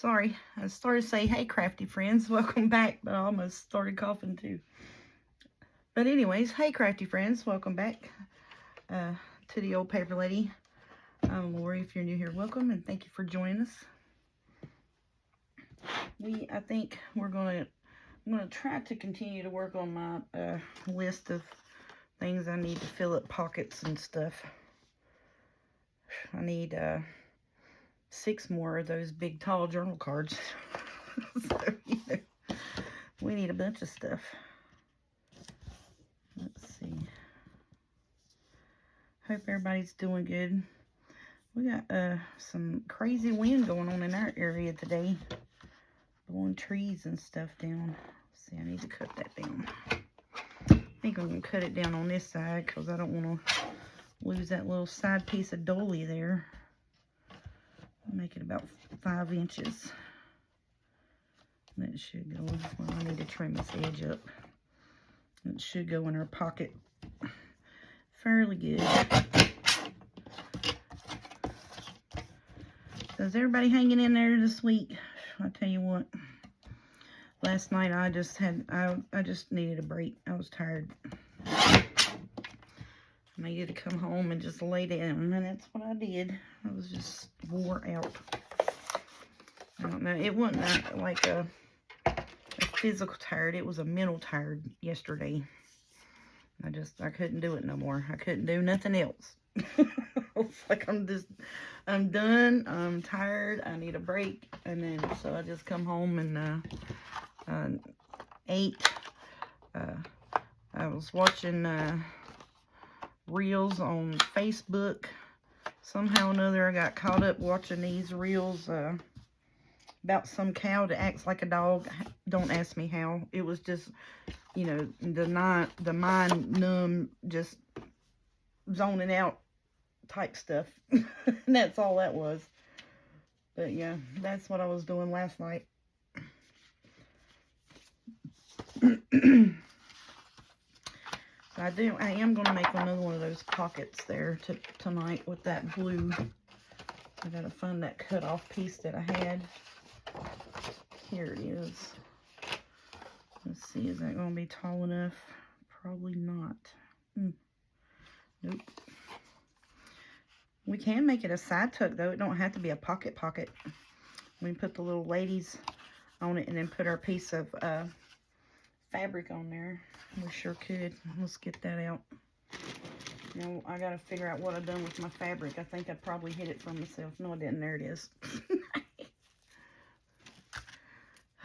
Sorry, I started to say, hey, crafty friends, welcome back, but I almost started coughing too. But anyways, hey, crafty friends, welcome back to the Old Paper Lady. I'm Lori. If you're new here, welcome, and thank you for joining us. I think I'm gonna try to continue to work on my list of things I need to fill up pockets and stuff. I need 6 more of those big tall journal cards. So, we need a bunch of stuff. Let's see. Hope everybody's doing good. We got some crazy wind going on in our area today. Blowing trees and stuff down. Let's see, I need to cut that down. I think I'm going to cut it down on this side because I don't want to lose that little side piece of dolly there. Make it about 5 inches. That should go, well, I need to trim this edge up. It should go in our pocket fairly good. So is everybody hanging in there this week? I tell you what, last night I just needed a break. I was tired. I needed to come home and just lay down, and that's what I did. I was just wore out. I don't know, it wasn't like a physical tired, it was a mental tired yesterday. I couldn't do it no more. I couldn't do nothing else. It's like I'm done, I'm tired, I need a break. And then so I just come home and ate. I was watching reels on Facebook. Somehow or another I got caught up watching these reels about some cow that acts like a dog. Don't ask me how. It was just, you know, the mind numb, just zoning out type stuff. And that's all that was. But yeah, that's what I was doing last night. I am going to make another one of those pockets there tonight with that blue. I got to find that cut off piece that I had. Here it is. Let's see, is that going to be tall enough? Probably not. Nope. We can make it a side tuck though. It don't have to be a pocket. We can put the little ladies on it and then put our piece of fabric on there. We sure could. Let's get that out. You know, I gotta figure out what I've done with my fabric. I think I probably hid it from myself. No, I didn't. There it is.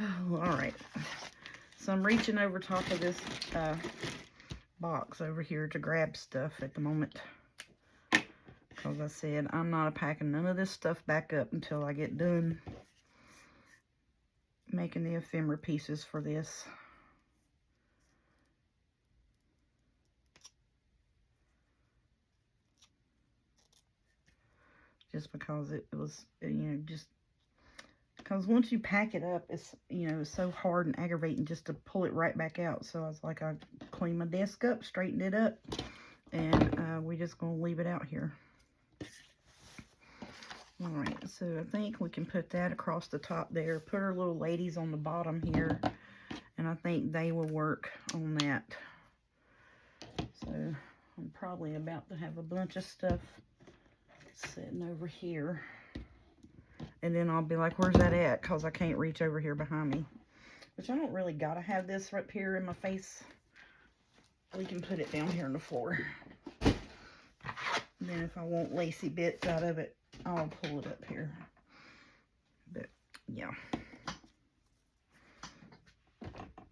Oh, all right. So I'm reaching over top of this box over here to grab stuff at the moment. Because I said I'm not packing none of this stuff back up until I get done making the ephemera pieces for this. Just because it was, you know, just because once you pack it up, it's, you know, it's so hard and aggravating just to pull it right back out. So I was like, I cleaned my desk up, straightened it up, and we're just going to leave it out here. All right, so I think we can put that across the top there. Put our little ladies on the bottom here, and I think they will work on that. So I'm probably about to have a bunch of stuff sitting over here. And then I'll be like, where's that at? Because I can't reach over here behind me. Which I don't really got to have this right here in my face. We can put it down here on the floor. And then if I want lacy bits out of it, I'll pull it up here. But, yeah.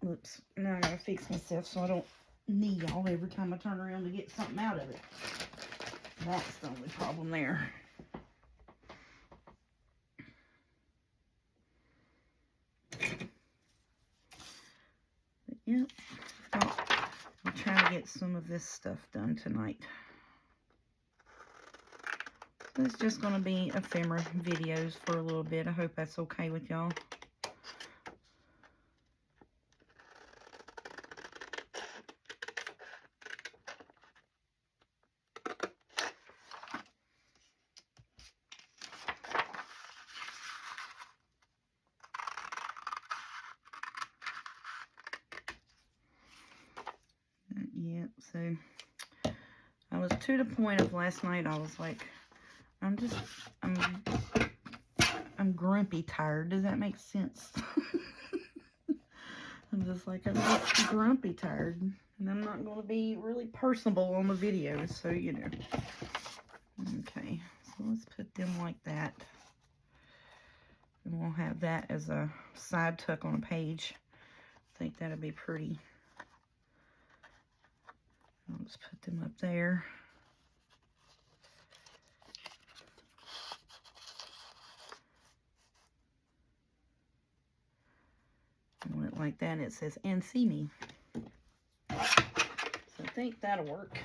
Oops. Now I gotta fix myself so I don't knee y'all every time I turn around to get something out of it. That's the only problem there. But, yeah. I'll try to get some of this stuff done tonight. It's just going to be ephemera videos for a little bit. I hope that's okay with y'all. to the point of last night, I was like, I'm grumpy tired. Does that make sense? I'm just like, I'm just grumpy tired. And I'm not going to be really personable on the videos, so you know. Okay, so let's put them like that. And we'll have that as a side tuck on a page. I think that'll be pretty. I'll just put them up there. I want it like that, and it says, and see me. So I think that'll work.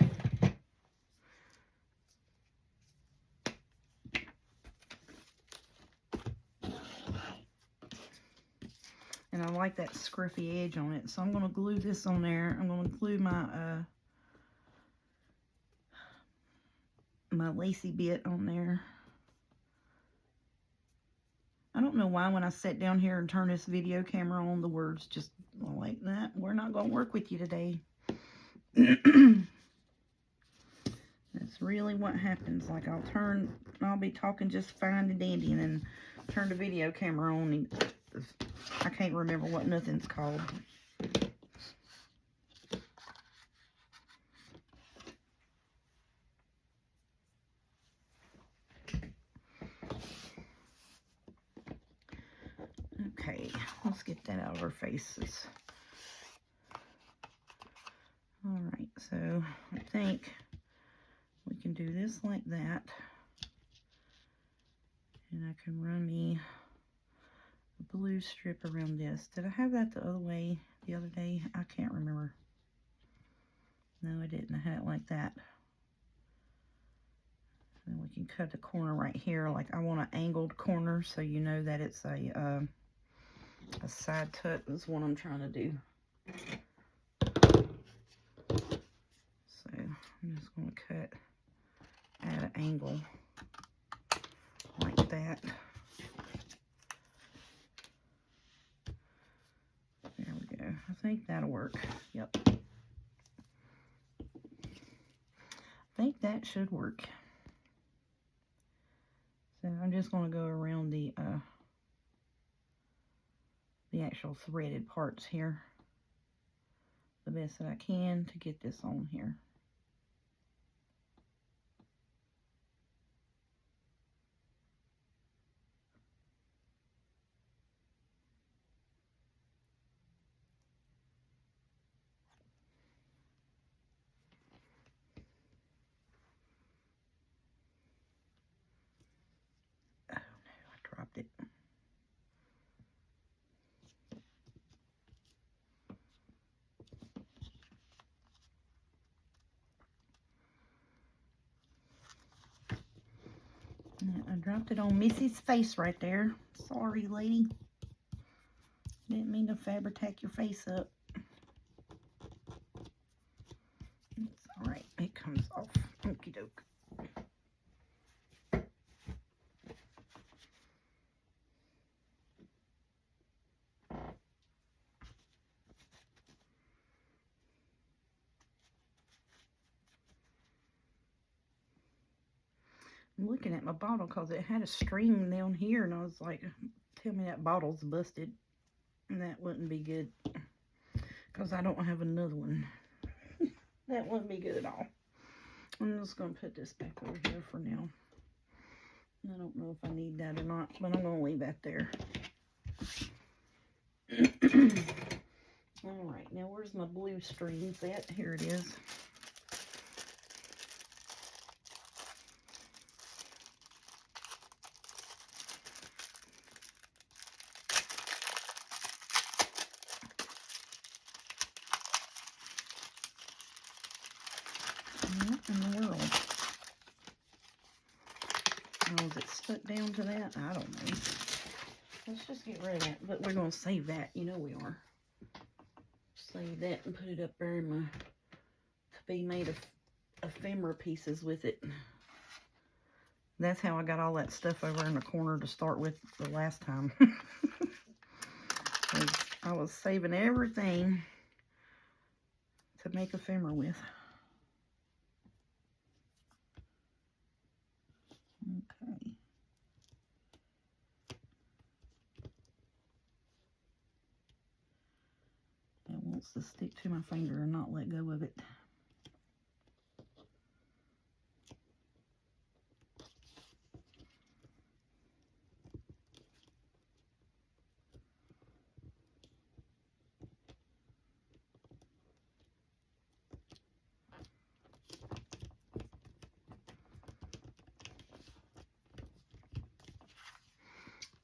And I like that scruffy edge on it. So I'm going to glue this on there. I'm going to glue my my lacy bit on there. I don't know why when I sat down here and turned this video camera on, the words just like that. We're not going to work with you today. That's really what happens. Like I'll be talking just fine and dandy, and then turn the video camera on and I can't remember what nothing's called. Okay, let's get that out of our faces. Alright, so I think we can do this like that. And I can run me a blue strip around this. Did I have that the other way the other day? I can't remember. No, I didn't. I had it like that. And we can cut the corner right here. Like I want an angled corner so you know that it's a side tuck is what I'm trying to do. So I'm just going to cut at an angle like that. There we go. I think that'll work. Yep. I think that should work. So I'm just going to go around the actual threaded parts here the best that I can to get this on here. Oh no, I dropped it. I dropped it on Missy's face right there. Sorry, lady. Didn't mean to fabric your face up. It's alright. It comes off. Okie doke. I'm looking at my bottle because it had a string down here, and I was like, tell me that bottle's busted. And that wouldn't be good because I don't have another one. That wouldn't be good at all. I'm just going to put this back over here for now. I don't know if I need that or not, but I'm going to leave that there. Alright, now where's my blue string set? Here it is. What in the world? Oh, is it stuck down to that? I don't know. Let's just get rid of that. But we're going to save that. You know we are. Save that and put it up there in my to be made of ephemera pieces with it. That's how I got all that stuff over in the corner to start with the last time. I was saving everything to make ephemera with. wants to stick to my finger and not let go of it.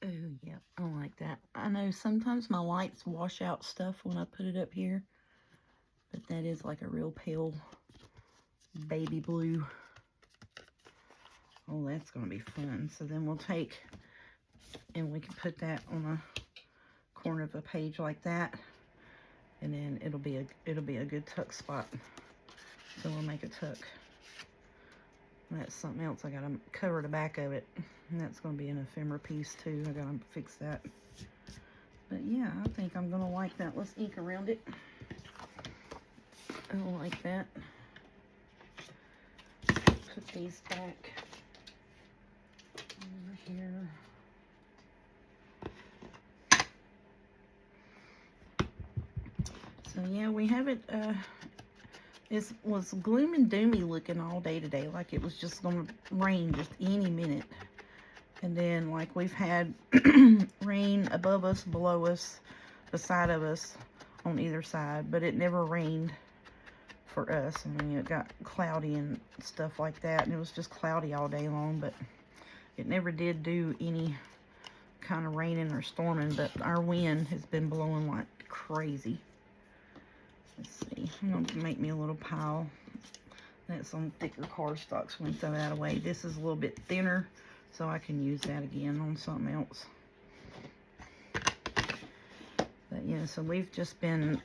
Oh, yeah, I like that. I know sometimes my lights wash out stuff when I put it up here, but that is like a real pale baby blue. Oh, that's going to be fun. So then we'll take, and we can put that on a corner of a page like that, and then it'll be a good tuck spot. So we'll make a tuck. That's something else. I gotta cover the back of it, and that's gonna be an ephemera piece too. I gotta fix that. But yeah, I think I'm gonna like that. Let's ink around it. I like that. Put these back over here. So yeah, we have it. It was gloom and doomy looking all day today, like it was just gonna rain just any minute. And then like we've had rain above us, below us, beside of us, on either side, but it never rained for us. I mean, it got cloudy and stuff like that, and it was just cloudy all day long, but it never did do any kind of raining or storming. But our wind has been blowing like crazy. Let's see, I'm going to make me a little pile. That's on thicker cardstock, so we can throw that away. This is a little bit thinner, so I can use that again on something else. But yeah, so we've just been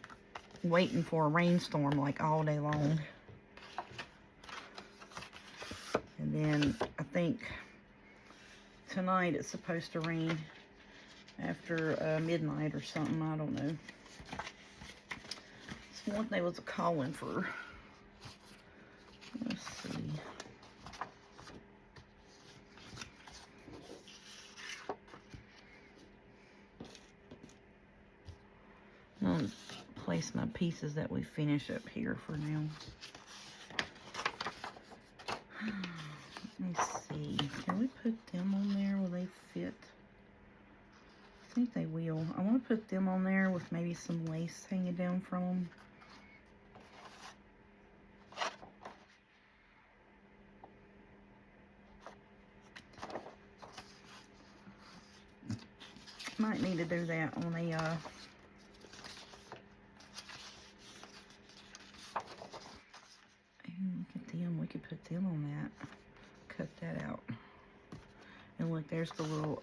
waiting for a rainstorm like all day long. And then I think tonight it's supposed to rain after midnight or something. I don't know. What they was calling for. Let's see. I'm gonna place my pieces that we finish up here for now. Let me see. Can we put them on there? Will they fit? I think they will. I want to put them on there with maybe some lace hanging down from them. Might need to do that on a look at them. We could put them on that. Cut that out. And look, there's the little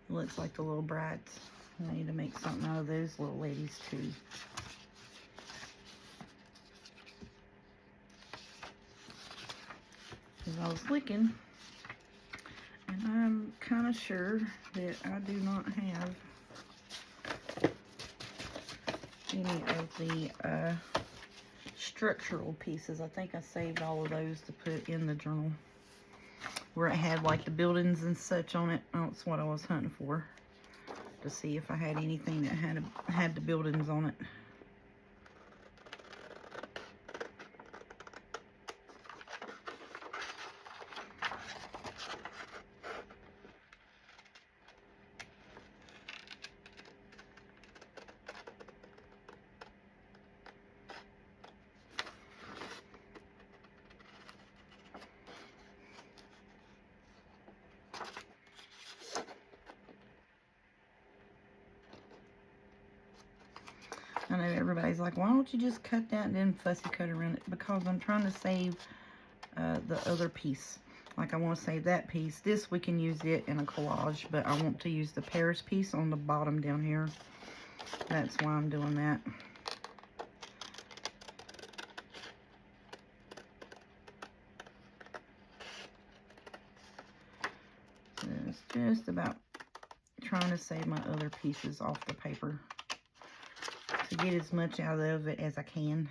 looks like the little brides. I need to make something out of those little ladies too. Because I was looking, and I'm kind of sure that I do not have any of the structural pieces. I think I saved all of those to put in the journal where it had like the buildings and such on it. That's what I was hunting for, to see if I had anything that had the buildings on it. I know everybody's like, why don't you just cut that and then fussy cut around it? Because I'm trying to save the other piece. Like I want to save that piece. This, we can use it in a collage, but I want to use the Paris piece on the bottom down here. That's why I'm doing that. So it's just about trying to save my other pieces off the paper to get as much out of it as I can.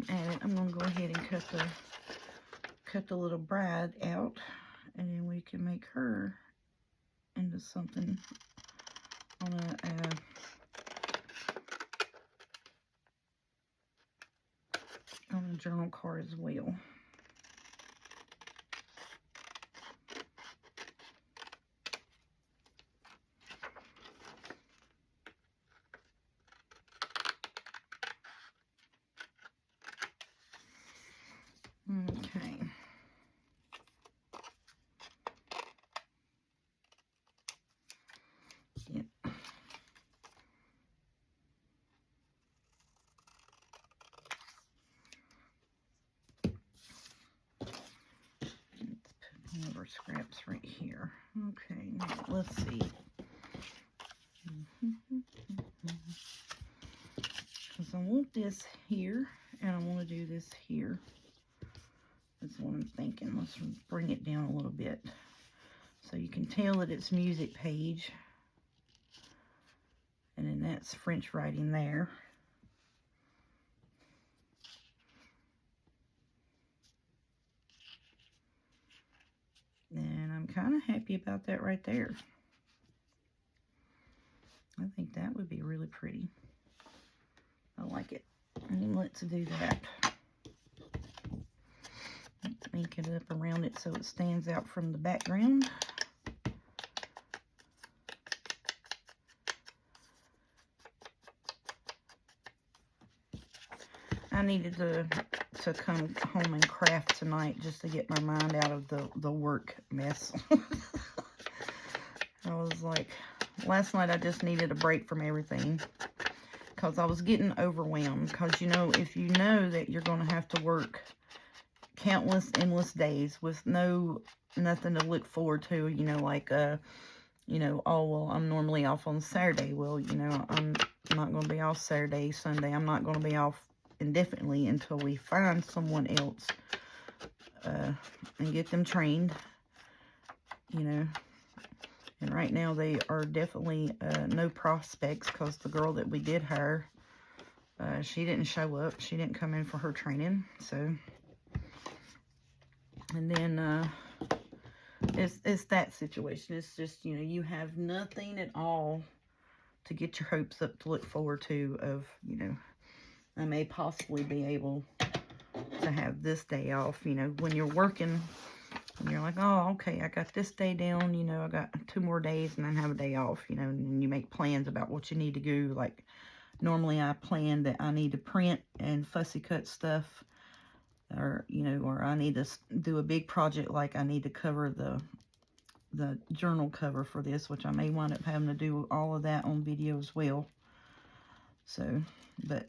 I'm at it, I'm going to go ahead and cut the little bride out, and then we can make her into something on a journal card as well. Okay. Yep. Let's put all of our scraps right here. Okay, now let's see. Because I want this here, and I want to do this here. That's what I'm thinking. Let's bring it down a little bit so you can tell that it's music page. And then that's French writing there. And I'm kind of happy about that right there. I think that would be really pretty. I like it. And let's do that. Let's ink it up around it so it stands out from the background. I needed to come home and craft tonight just to get my mind out of the work mess. I was like, last night I just needed a break from everything because I was getting overwhelmed. Because, you know, if you know that you're going to have to work countless, endless days with nothing to look forward to, you know, like, you know, oh, well, I'm normally off on Saturday. Well, you know, I'm not going to be off Saturday, Sunday. I'm not going to be off indefinitely until we find someone else and get them trained, you know. And right now they are definitely no prospects because the girl that we did hire, she didn't show up. She didn't come in for her training. So, and then it's that situation. It's just, you know, you have nothing at all to get your hopes up to look forward to of, you know, I may possibly be able to have this day off. You know, when you're working and you're like, oh, okay, I got this day down, you know, I got 2 more days and then have a day off, you know, and you make plans about what you need to do. Like, normally I plan that I need to print and fussy cut stuff, or, you know, or I need to do a big project, like I need to cover the journal cover for this, which I may wind up having to do all of that on video as well. So, but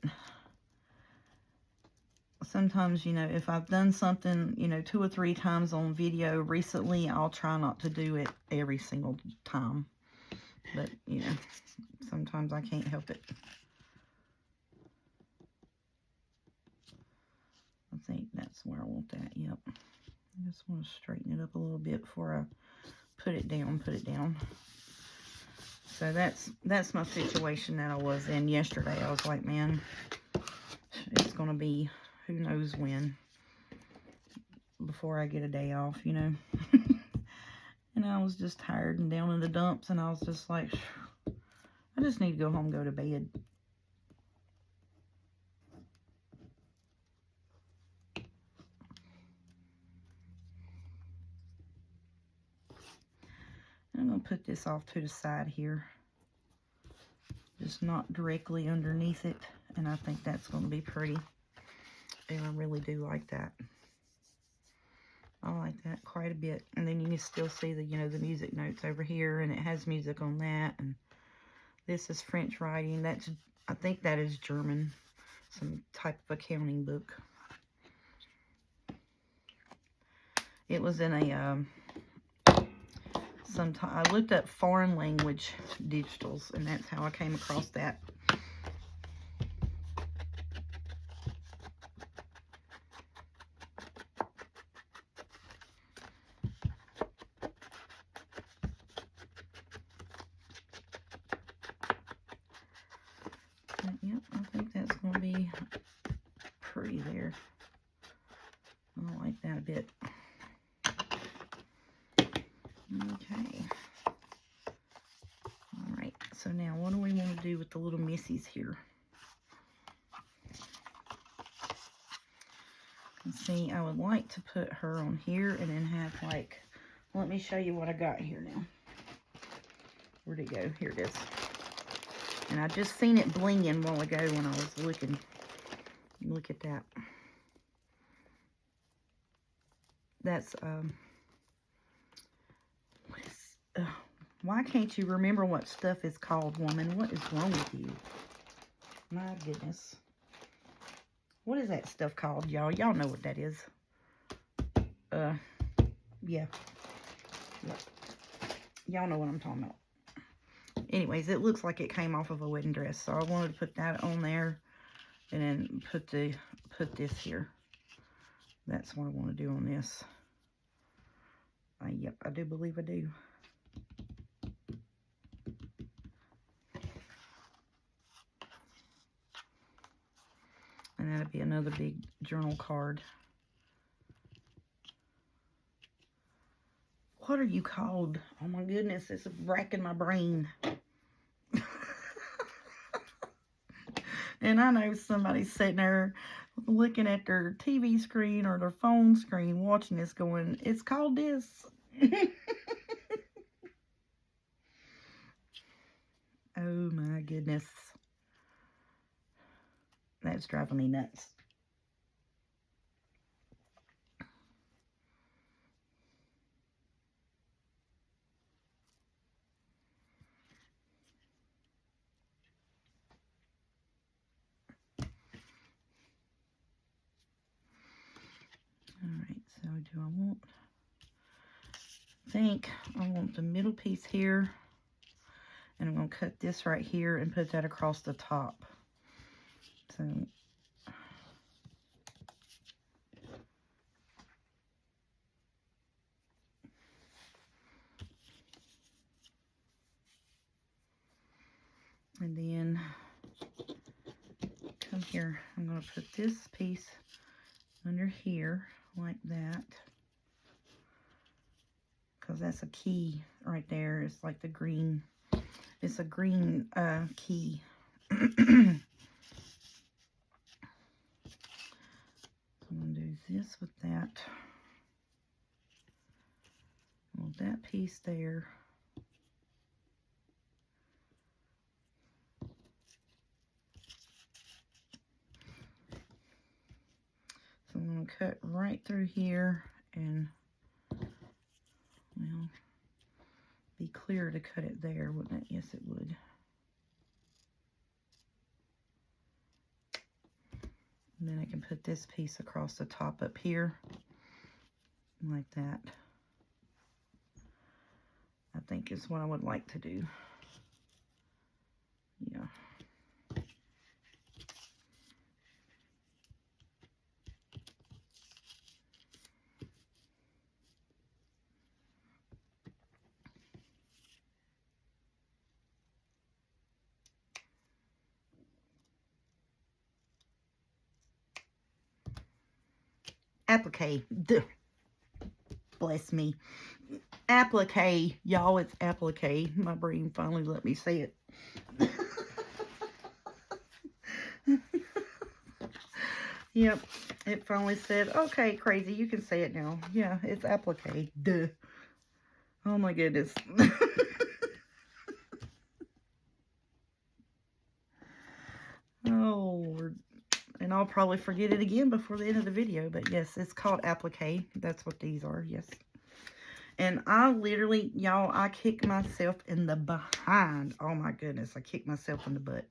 sometimes, you know, if I've done something, you know, 2 or 3 times on video recently, I'll try not to do it every single time. But, you know, sometimes I can't help it. I think that's where I want that. Yep. I just want to straighten it up a little bit before I put it down. So that's my situation that I was in yesterday. I was like, man, it's going to be who knows when before I get a day off, you know. And I was just tired and down in the dumps, and I was just like, I just need to go home and go to bed. I'm going to put this off to the side here, just not directly underneath it, and I think that's going to be pretty. And I really do like that. I like that quite a bit. And then you can still see the, you know, the music notes over here, and it has music on that. And this is French writing. That's, I think that is German, some type of accounting book. It was in a I looked up foreign language digitals, and that's how I came across that. But, yep, I think that's going to be pretty there. a bit. Okay. Alright, so now what do we want to do with the little missies here? And see, I would like to put her on here and then have like, let me show you what I got here now. Where'd it go? Here it is. And I just seen it blinging a while ago when I was looking. Look at that. That's, why can't you remember what stuff is called, woman? What is wrong with you? My goodness. What is that stuff called, y'all? Y'all know what that is. Yeah. Y'all know what I'm talking about. Anyways, it looks like it came off of a wedding dress. So I wanted to put that on there. And then put this here. That's what I want to do on this. Yep, I do believe I do. And that'll be another big journal card. What are you called? Oh my goodness, it's racking my brain. And I know somebody's sitting there looking at their TV screen or their phone screen watching this going, it's called this. Oh my goodness. That's driving me nuts. Alright, so do I want, I want the middle piece here, and I'm going to cut this right here and put that across the top. So, and then come here, I'm going to put this piece under here like that, because that's a key right there. It's like the green, it's a green key. So I'm going to do this with that. I want that piece there. So I'm going to cut right through here and, well, be clear to cut it there, wouldn't it? Yes, it would. And then I can put this piece across the top up here, like that. I think is what I would like to do. Yeah. Applique. Duh. Bless me. Applique. Y'all, it's applique. My brain finally let me say it. Yep. It finally said, okay, crazy, you can say it now. Yeah, it's applique. Duh. Oh my goodness. Oh, Lord. And I'll probably forget it again before the end of the video. But yes, it's called applique. That's what these are. Yes. And I literally, y'all, I kicked myself in the behind. Oh my goodness. I kicked myself in the butt.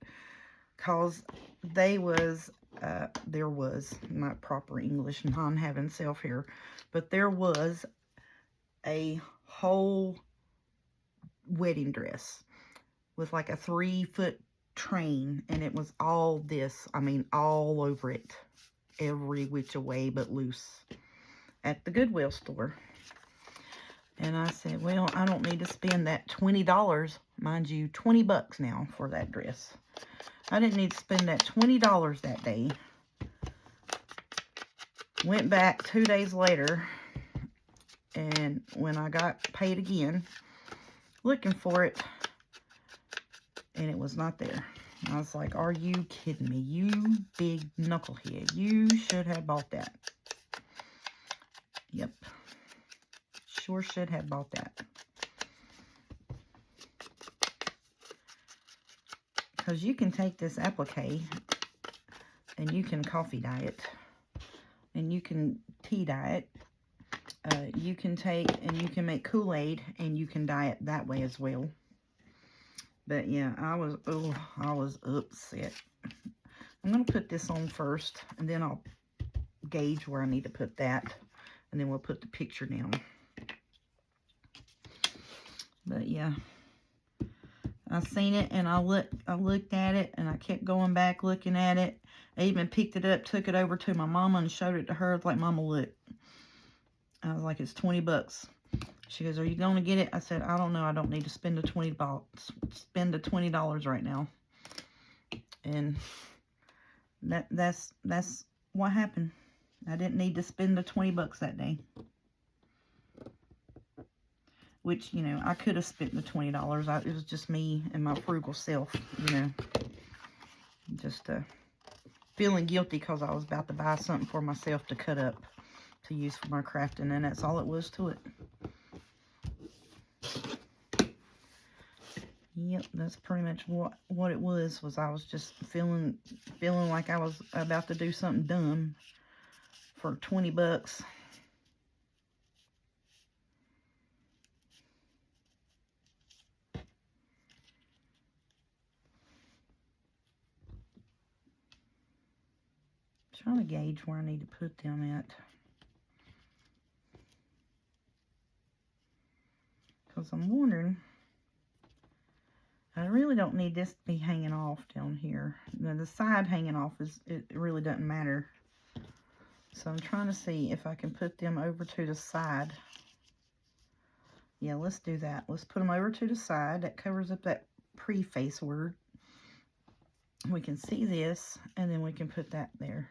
Because there was, not proper English, non-having self here. But there was a whole wedding dress with like a 3-foot train, and it was all this, I mean, all over it, every which way but loose, at the Goodwill store. And I said, well, I don't need to spend that $20, mind you, 20 bucks now for that dress. I didn't need to spend that $20 that day Went back 2 days later, and when I got paid again, looking for it, and it was not there. I was like, are you kidding me? You big knucklehead. You should have bought that. Yep. Sure should have bought that. Because you can take this applique and you can coffee dye it. And you can tea dye it. You can take and you can make Kool-Aid and you can dye it that way as well. But yeah, I was upset. I'm going to put this on first, and then I'll gauge where I need to put that, and then we'll put the picture down. But yeah, I seen it, and I looked at it, and I kept going back looking at it. I even picked it up, took it over to my mama, and showed it to her. Like, Mama, look. I was like, it's 20 bucks. She goes, are you going to get it? I said, I don't know. I don't need to spend the $20 right now. And that's what happened. I didn't need to spend the 20 bucks that day. Which, you know, I could have spent the $20. It was just me and my frugal self, you know. Just feeling guilty because I was about to buy something for myself to cut up to use for my crafting. And that's all it was to it. Yep, that's pretty much what it was I was just feeling like I was about to do something dumb for 20 bucks. Trying to gauge where I need to put them at. Because I'm wondering, I really don't need this to be hanging off down here. Now, the side hanging off, it really doesn't matter. So I'm trying to see if I can put them over to the side. Yeah, let's do that. Let's put them over to the side. That covers up that preface word. We can see this, and then we can put that there.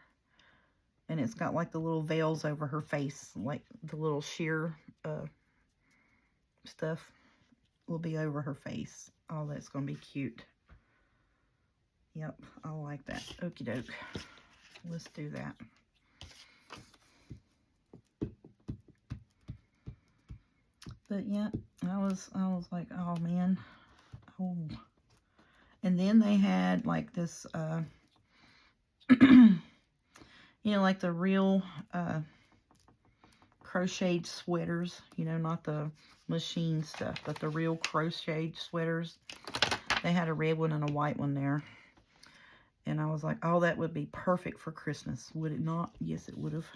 And it's got like the little veils over her face, like the little sheer stuff will be over her face. Oh, that's going to be cute. Yep, I like that. Okie doke. Let's do that. But yeah, I was like, oh man. Oh. And then they had like this you know, like the real crocheted sweaters, you know, not the machine stuff, but the real crocheted sweaters. They had a red one and a white one there. And I was like, oh, that would be perfect for Christmas. Would it not? Yes, it would have.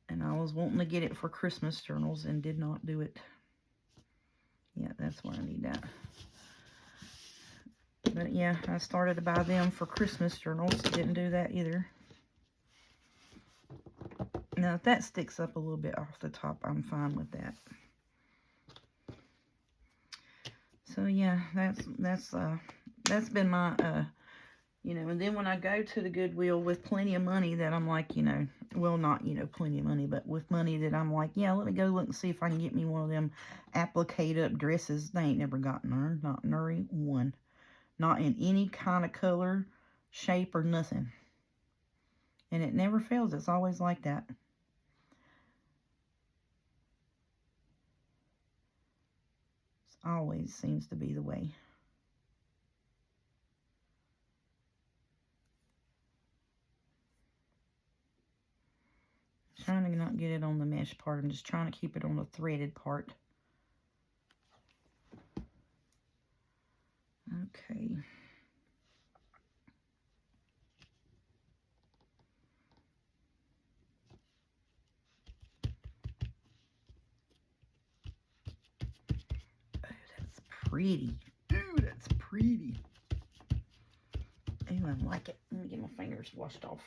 And I was wanting to get it for Christmas journals and did not do it. Yeah, that's where I need that. But yeah, I started to buy them for Christmas journals. Didn't do that either. Now, if that sticks up a little bit off the top, I'm fine with that. So yeah, that's been my you know. And then when I go to the Goodwill with plenty of money that I'm like, you know, well, not, you know, plenty of money, but with money that I'm like, yeah, let me go look and see if I can get me one of them applique up dresses. They ain't never gotten her, not nary one, not in any kind of color, shape, or nothing. And it never fails. It's always like that. Always seems to be the way. Trying to not get it on the mesh part. I'm just trying to keep it on the threaded part. Okay. Oh, that's pretty. Ooh, that's pretty. Ooh, I like it. Let me get my fingers washed off.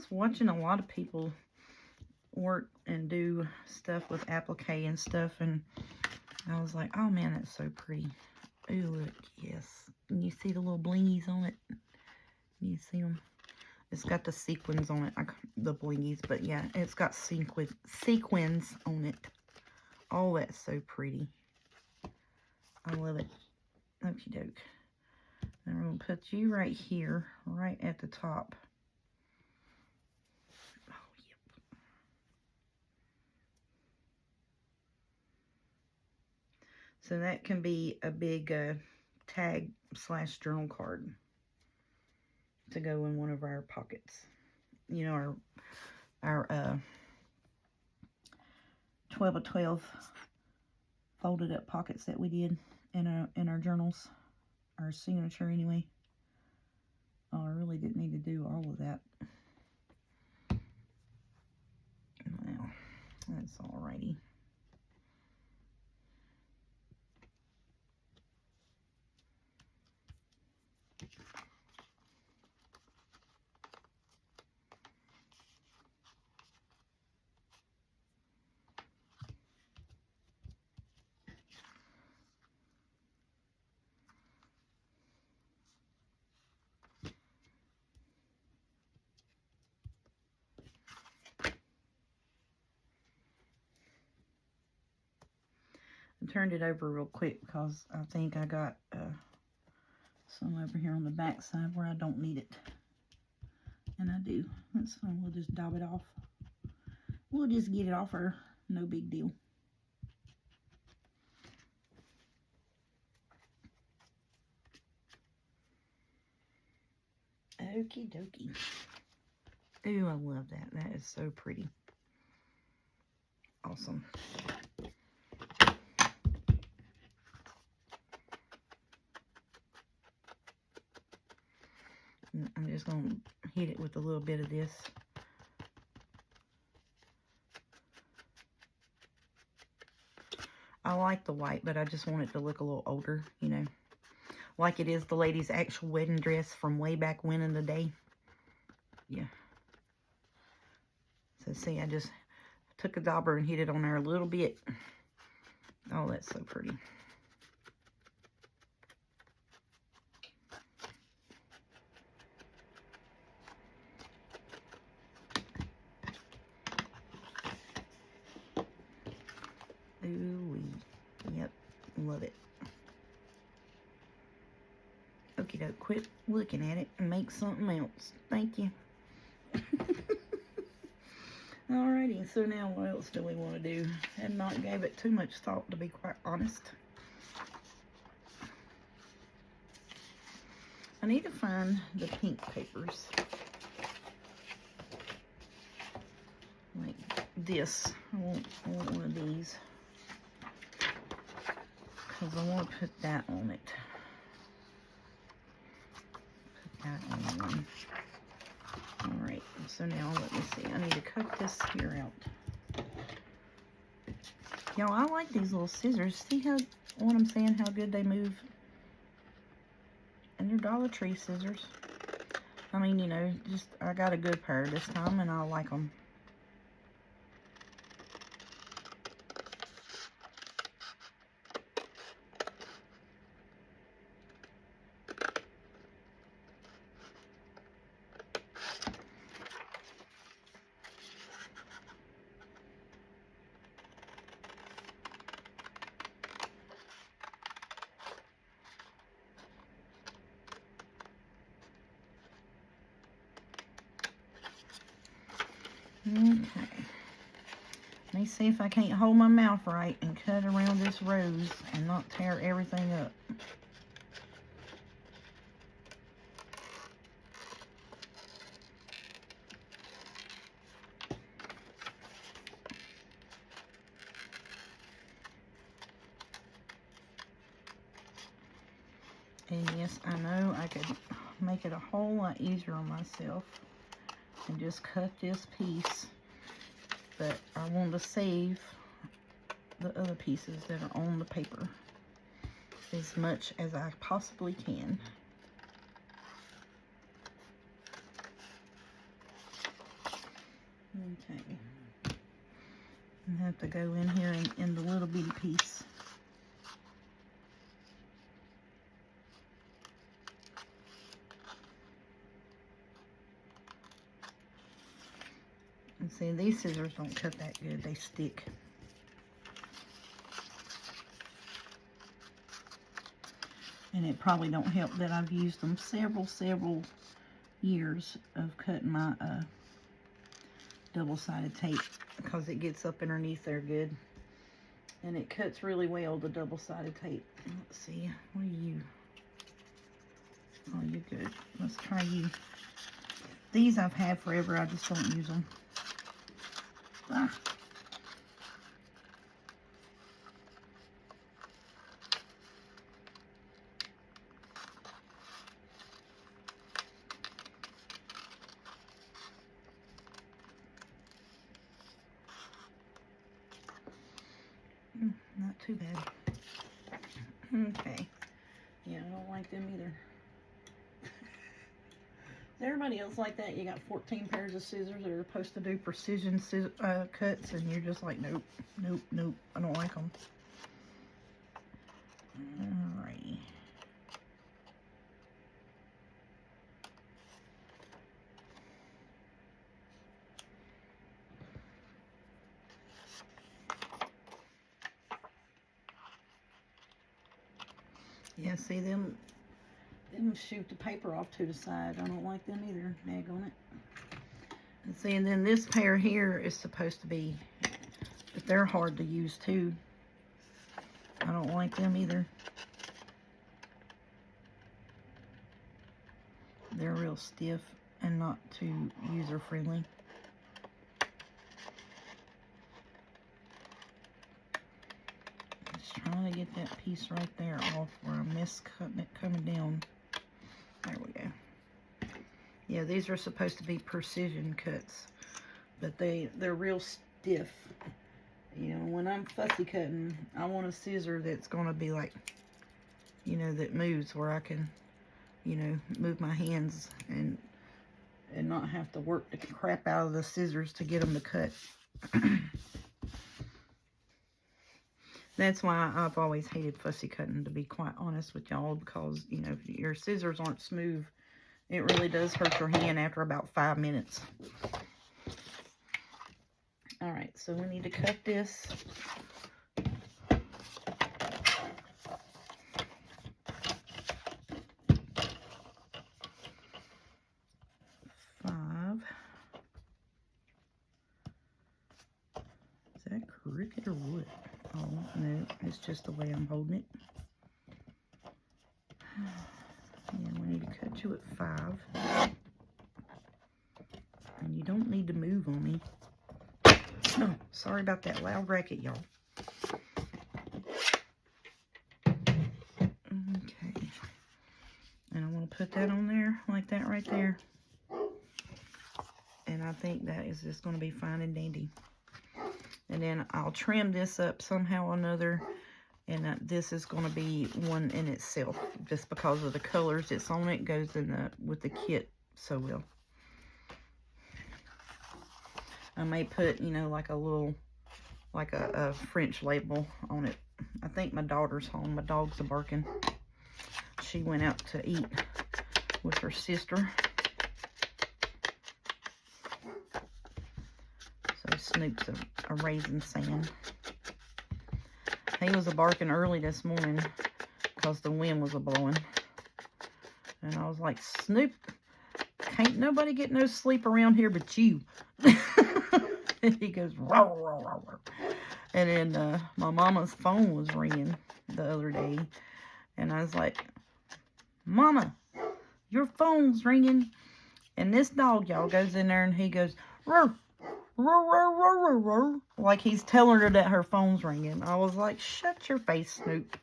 was watching a lot of people work and do stuff with applique and stuff, and I was like, oh man, that's so pretty. Ooh, look, yes. And you see the little blingies on it? You see them? It's got the sequins on it, the blingies, but yeah, it's got sequins on it. Oh, that's so pretty. I love it. Okie doke. Then we're going to put you right here, right at the top. Oh, yep. So that can be a big tag / journal card to go in one of our pockets. You know, our 12 of 12 folded up pockets that we did in our journals, our signature anyway. Oh, I really didn't need to do all of that. Well, that's alrighty. I turned it over real quick because I think I got some over here on the back side where I don't need it. And I do. That's fine. We'll just dab it off. We'll just get it off her. No big deal. Okie dokie. Ooh, I love that. That is so pretty. Awesome. I'm just going to hit it with a little bit of this. I like the white, but I just want it to look a little older, you know. Like it is the lady's actual wedding dress from way back when in the day. Yeah. So see, I just took a dauber and hit it on there a little bit. Oh, that's so pretty. Ooh-wee. Yep, love it. Okie doke, quit looking at it and make something else. Thank you. Alrighty, so now what else do we want to do? Had not gave it too much thought, to be quite honest. I need to find the pink papers. Like this. I want one of these. Because I want to put that on it. Put that on one. Alright, so now let me see. I need to cut this here out. Y'all, I like these little scissors. See how, what I'm saying, how good they move? And they're Dollar Tree scissors. I mean, you know, just, I got a good pair this time and I like them. Okay. Let me see if I can't hold my mouth right and cut around this rose and not tear everything up. And yes, I know I could make it a whole lot easier on myself and just cut this piece, but I want to save the other pieces that are on the paper as much as I possibly can. to go in here in the little bitty piece. And see, these scissors don't cut that good. They stick. And it probably don't help that I've used them several years of cutting my double-sided tape, because it gets up underneath there good. And it cuts really well, the double-sided tape. Let's see, what are you? Oh, you're good. Let's try you. These I've had forever, I just don't use them. Ah. Not too bad. Okay. Yeah, I don't like them either. Is everybody else like that? You got 14 pairs of scissors that are supposed to do precision cuts, and you're just like, nope, nope, nope. I don't like them. Alrighty. Yeah, see them shoot the paper off to the side. I don't like them either. Nag on it. And see, and then this pair here is supposed to be, but they're hard to use too. I don't like them either. They're real stiff and not too user friendly. Just trying to get that piece right there off where I missed cutting it coming down. There we go. Yeah, these are supposed to be precision cuts, but they're real stiff. You know, when I'm fussy cutting, I want a scissor that's going to be like, you know, that moves, where I can, you know, move my hands and not have to work the crap out of the scissors to get them to cut. That's why I've always hated fussy cutting, to be quite honest with y'all, because, you know, if your scissors aren't smooth, it really does hurt your hand after about 5 minutes. All right, so we need to cut this. Is that crooked or what? Oh, no, it's just the way I'm holding it. Yeah, we need to cut you at 5. And you don't need to move on me. Oh, sorry about that loud racket, y'all. Okay. And I want to put that on there, like that right there. And I think that is just going to be fine and dandy. And then I'll trim this up somehow or another. And this is going to be one in itself, just because of the colors it's on it. Goes in with the kit so well. I may put, you know, like a little, like a French label on it. I think my daughter's home. My dogs are barking. She went out to eat with her sister. So Snoop's a raisin sand. He was barking early this morning because the wind was blowing. And I was like, Snoop, can't nobody get no sleep around here but you. And he goes, row, row, row, row. And then my mama's phone was ringing the other day. And I was like, Mama, your phone's ringing. And this dog, y'all, goes in there and he goes, row, row, row, row, row, row. Like he's telling her that her phone's ringing. I was like, shut your face, Snoop.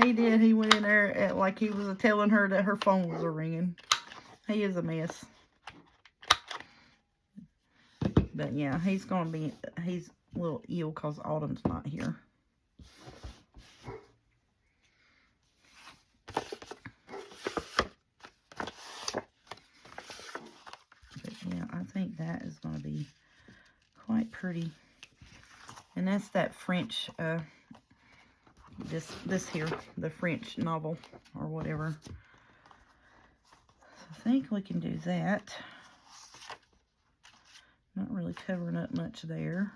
He did. He went in there like he was telling her that her phone was ringing. He is a mess. But yeah, he's a little ill because Autumn's not here. But yeah, I think that is going to be quite pretty. And that's that French, this here, the French novel or whatever. So I think we can do that. Not really covering up much there.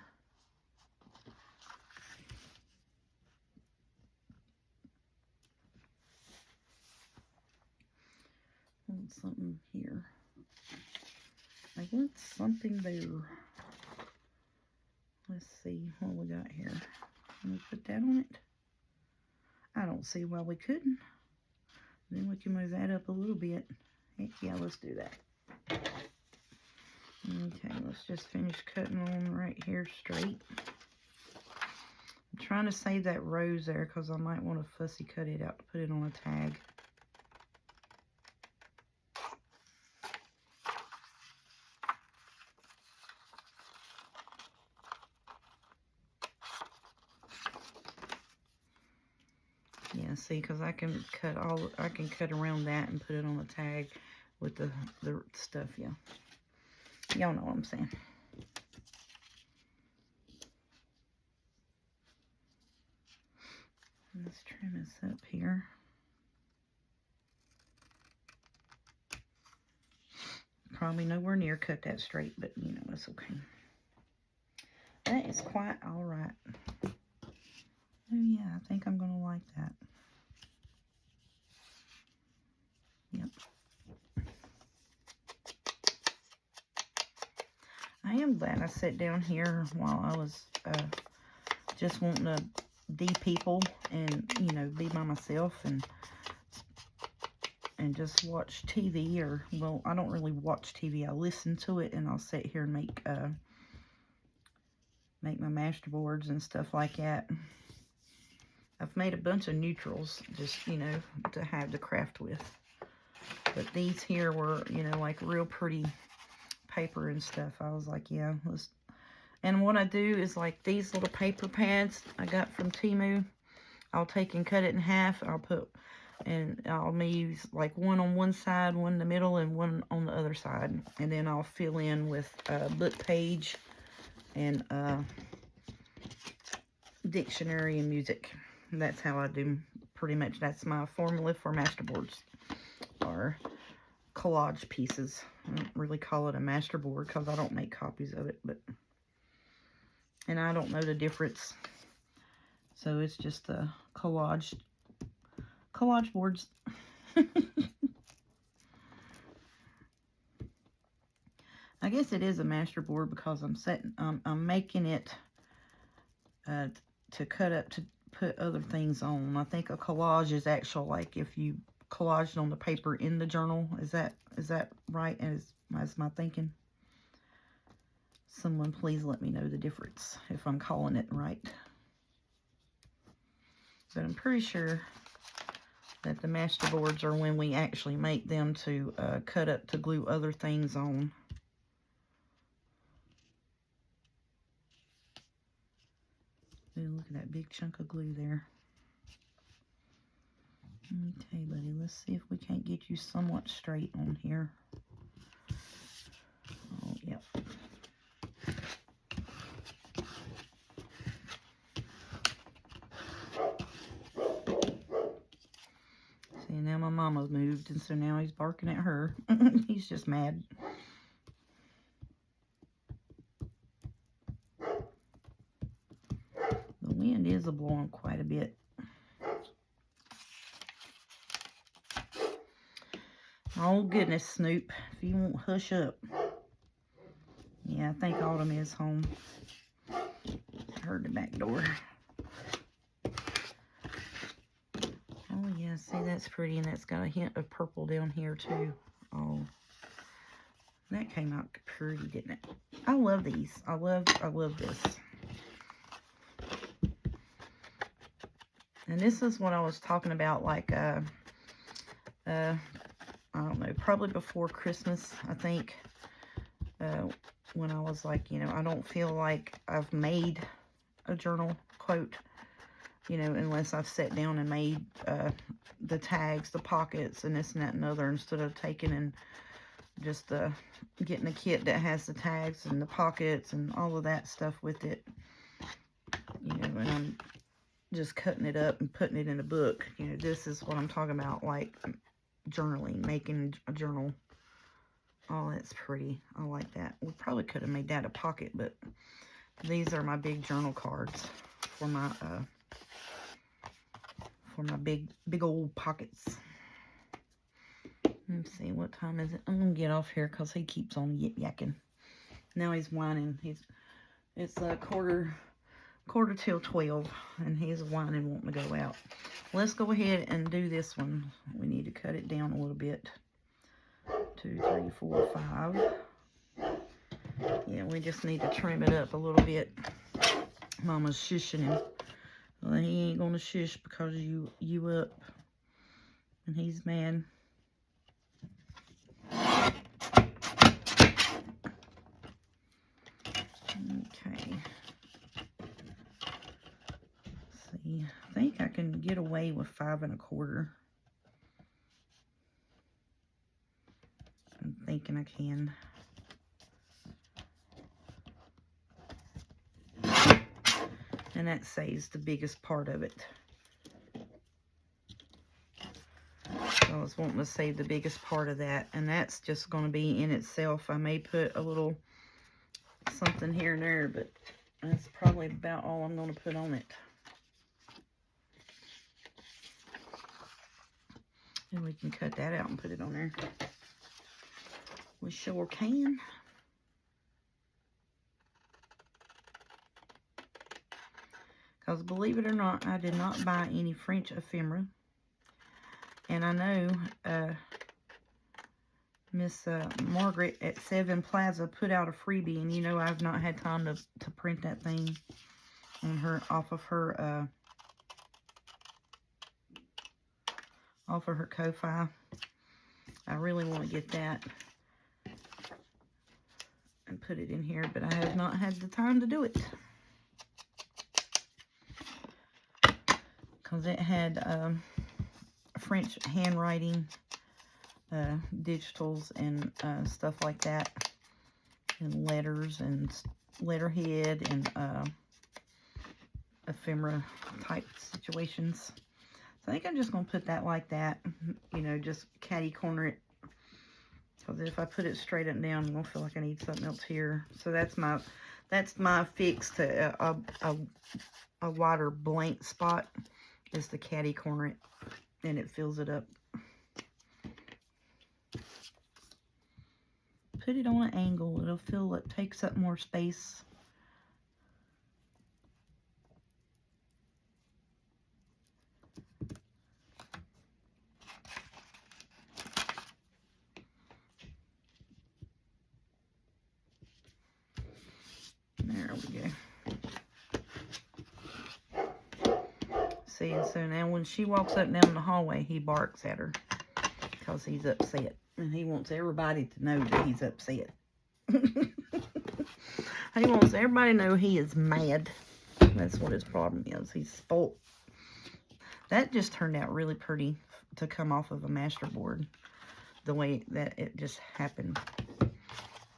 Want something here. I want something there. Let's see what we got here. Can we put that on it? I don't see why we couldn't. Then we can move that up a little bit. Heck yeah, let's do that. Okay, let's just finish cutting on right here straight. I'm trying to save that rose there because I might want to fussy cut it out to put it on a tag. Yeah, see, because I can cut around that and put it on a tag with the stuff, yeah. Y'all know what I'm saying. Let's trim this up here. Probably nowhere near cut that straight, but you know, it's okay. That is quite all right. Oh yeah, I think I'm gonna like that. Yep. I am glad I sat down here while I was just wanting to de-people and, you know, be by myself and just watch TV. Or, well, I don't really watch TV. I listen to it, and I'll sit here and make my masterboards and stuff like that. I've made a bunch of neutrals just, you know, to have to craft with. But these here were, you know, like real pretty paper and stuff. I was like, yeah, let's. And what I do is like these little paper pads I got from Temu. I'll take and cut it in half. I'll use like one on one side, one in the middle, and one on the other side. And then I'll fill in with a book page and dictionary and music. And that's how I do pretty much. That's my formula for masterboards, or collage pieces. I don't really call it a masterboard because I don't make copies of it, and I don't know the difference. So it's just a collage boards. I guess it is a masterboard because I'm making it to cut up to put other things on. I think a collage is actual, like if you collaged on the paper in the journal. Is that right? As my thinking? Someone please let me know the difference if I'm calling it right. But I'm pretty sure that the masterboards are when we actually make them to cut up to glue other things on. Ooh, look at that big chunk of glue there. Okay, buddy, let's see if we can't get you somewhat straight on here. Oh, yep. See, now my mama moved, and so now he's barking at her. He's just mad. The wind is blowing quite a bit. Oh, goodness, Snoop, if you won't hush up. Yeah, I think Autumn is home. Heard the back door. Oh, yeah, see, that's pretty, and that's got a hint of purple down here, too. Oh, that came out pretty, didn't it? I love these. I love this. And this is what I was talking about, like, I don't know, probably before Christmas, I think, when I was like, you know, I don't feel like I've made a journal quote, you know, unless I've sat down and made the tags, the pockets, and this and that and other, instead of taking and just getting a kit that has the tags and the pockets and all of that stuff with it. You know, and I'm just cutting it up and putting it in a book. You know, this is what I'm talking about, like journaling, making a journal. Oh, that's pretty. I like that. We probably could have made that a pocket, but these are my big journal cards for my big old pockets. Let's see, what time is it? I'm gonna get off here because he keeps on yip-yakking. Now he's whining. It's a quarter till 12, and he's whining, wanting to go out. Let's go ahead and do this one. We need to cut it down a little bit. 2, 3, 4, 5. Yeah, we just need to trim it up a little bit. Mama's shushing him. Well, he ain't gonna shush because you up, and he's mad. Okay. Let's see, I think I can get away with 5 1/4. I'm thinking I can. And that saves the biggest part of it. So I was wanting to save the biggest part of that. And that's just going to be in itself. I may put a little something here and there, but that's probably about all I'm going to put on it. And we can cut that out and put it on there. We sure can. Because believe it or not, I did not buy any French ephemera. And I know Miss Margaret at 7 Plaza put out a freebie. And you know I've not had time to print that thing on her off of her Ko-Fi. I really want to get that and put it in here, but I have not had the time to do it. Because it had French handwriting, digitals, and stuff like that, and letters, and letterhead, and ephemera type situations. So I think I'm just going to put that like that, you know, just catty corner it. Because if I put it straight up and down, I'm going to feel like I need something else here. So that's my fix to a wider blank spot, is the catty corner it, and it fills it up. Put it on an angle. It'll feel it takes up more space. There we go. See, and so now when she walks up and down the hallway, he barks at her because he's upset. And he wants everybody to know that he's upset. He wants everybody to know he is mad. That's what his problem is. He's spoiled. That just turned out really pretty to come off of a master board. The way that it just happened.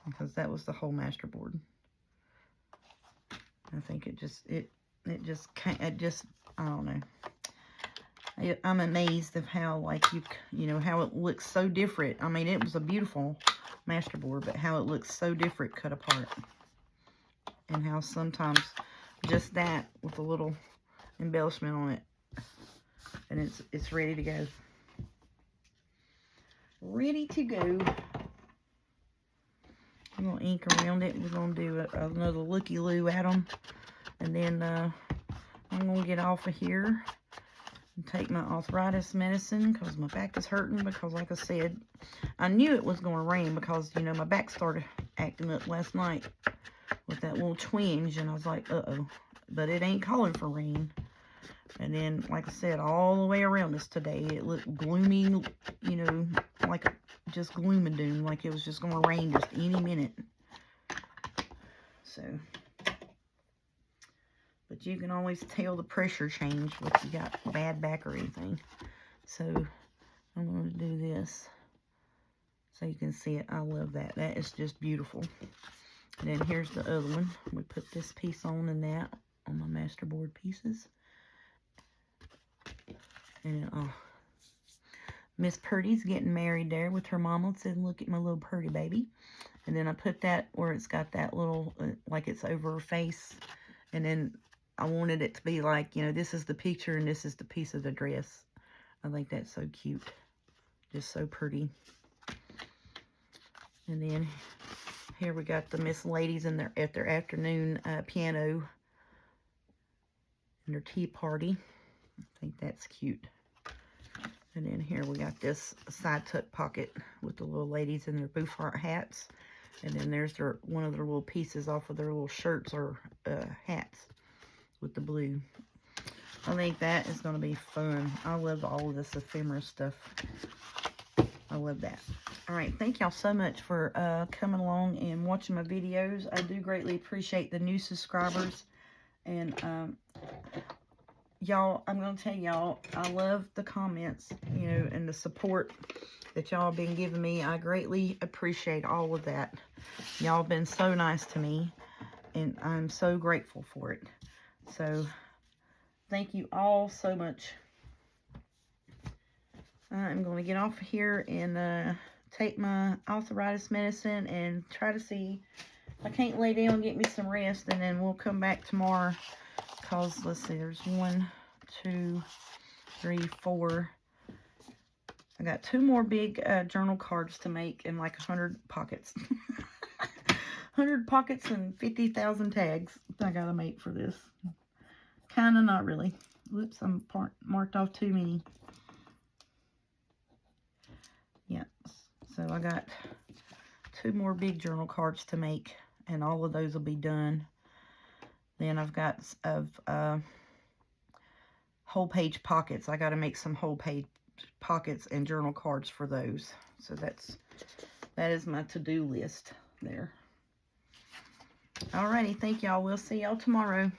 Because that was the whole master board. I think it just I don't know. I'm amazed of how, like, you know, how it looks so different. I mean, it was a beautiful master board, but how it looks so different cut apart. And how sometimes just that with a little embellishment on it, and it's ready to go. Ready to go. I'm going to ink around it. We're going to do another looky-loo at them. And then I'm going to get off of here and take my arthritis medicine because my back is hurting. Because, like I said, I knew it was going to rain because, you know, my back started acting up last night with that little twinge. And I was like, uh-oh. But it ain't calling for rain. And then, like I said, all the way around us today, it looked gloomy, you know, like just gloom and doom, like it was just going to rain just any minute. So, but you can always tell the pressure change if you got bad back or anything. So, I'm going to do this. So you can see it. I love that. That is just beautiful. And then here's the other one. We put this piece on and that on my masterboard pieces. And Miss Purdy's getting married there with her mama. It said, look at my little Purdy baby. And then I put that where it's got that little, like it's over her face. And then I wanted it to be like, you know, this is the picture and this is the piece of the dress. I think that's so cute. Just so pretty. And then here we got the Miss Ladies in at their afternoon piano and their tea party. I think that's cute. And then here we got this side tuck pocket with the little ladies in their bouffant hats. And then there's one of their little pieces off of their little shirts or hats with the blue. I think that is going to be fun. I love all of this ephemera stuff. I love that. All right, thank y'all so much for coming along and watching my videos. I do greatly appreciate the new subscribers. And y'all, I'm going to tell y'all, I love the comments, you know, and the support that y'all have been giving me. I greatly appreciate all of that. Y'all have been so nice to me, and I'm so grateful for it. So, thank you all so much. I'm going to get off here and take my arthritis medicine and try to see if I can't lay down and get me some rest, and then we'll come back tomorrow. Because, let's see, there's 1, 2, 3, 4. I got 2 more big journal cards to make and like 100 pockets. 100 pockets and 50,000 tags I got to make for this. Kind of, not really. Whoops, I'm marked off too many. Yeah, so I got 2 more big journal cards to make, and all of those will be done. Then I've got whole page pockets. I got to make some whole page pockets and journal cards for those. So that is my to-do list there. Alrighty, thank y'all. We'll see y'all tomorrow.